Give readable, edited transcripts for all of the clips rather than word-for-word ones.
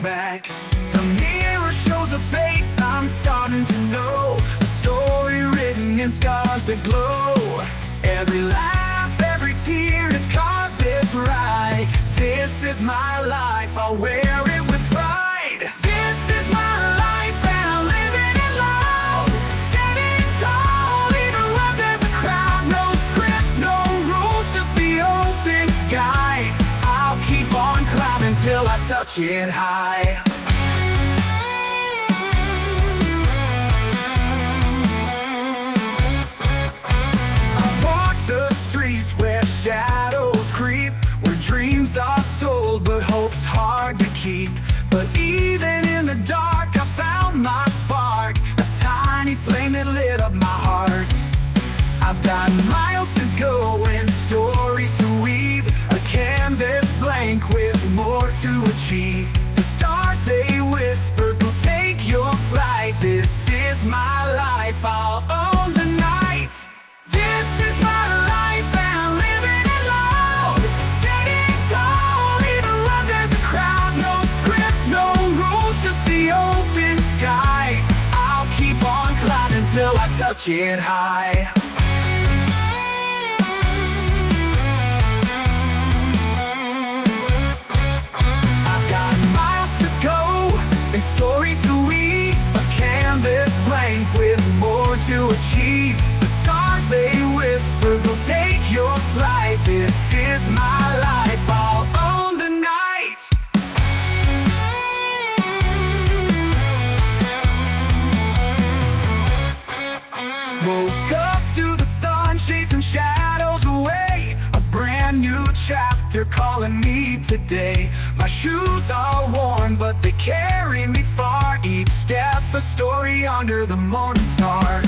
back. The mirror shows a face I'm starting to know, a story written in scars that glow. Every laugh, every tear is carved this right. This is my life, I'll wear it with pride. This is my life and I'm living it loud. Standing tall even when there's a crowd. No script, no rules, just the open sky. I'll keep on climbing till I touch it high. I've walked the streets where shadows creep, where dreams are sold but hope's hard to keep. But even in the dark I found my spark, a tiny flame that lit up my heart. I've got miles to go and stories to weave, a canvas blank with more to achieve. The stars they whisper will take your flight. This is my life, I'll own the night. This is my life and I'm living it loud. Standing tall even when there's a crowd. No script, no rules, just the open sky. I'll keep on climbing till I touch it high. I've got miles to go and stories to weave, a canvas blank with more to achieve. The stars they whisper will take your flight. This is my life, I'll own the night. Woke up to the sun, chasing shadows away. A brand new chapter calling me today. My shoes are worn, but they carry me far. Each step a story under the morning star.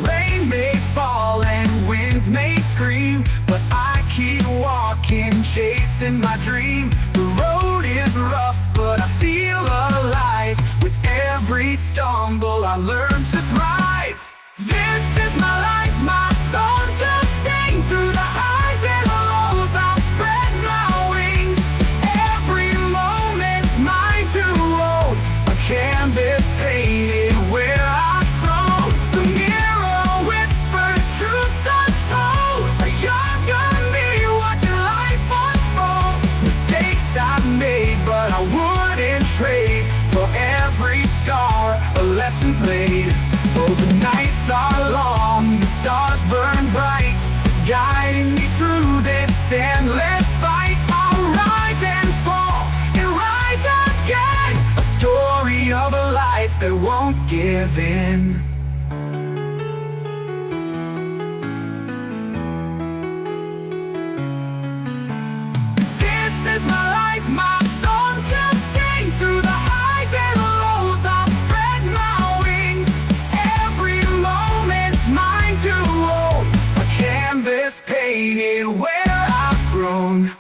Rain may fall and winds may scream, but I keep walking, chasing my dream. The road is rough, but I feel alive. With every stumble I learn to thrive. This is my life, my song to sing. Through the highs and the lows I'll spread my wings. Every moment's mine to own, a canvas painted where I've grown. The mirror whispers truths untold, a younger me watching life unfold. Mistakes I've made, but I wouldn't trade for every scar, a lesson's laid. Oh, the nights are long, the stars burn bright, guiding me through this endless fight. I'll rise and fall and rise again, a story of a life that won't give in. This is my life, my song to sing. Through the highs and the lows I'll spread my wings. Every moment's mine to own, a canvas painted where I've grown.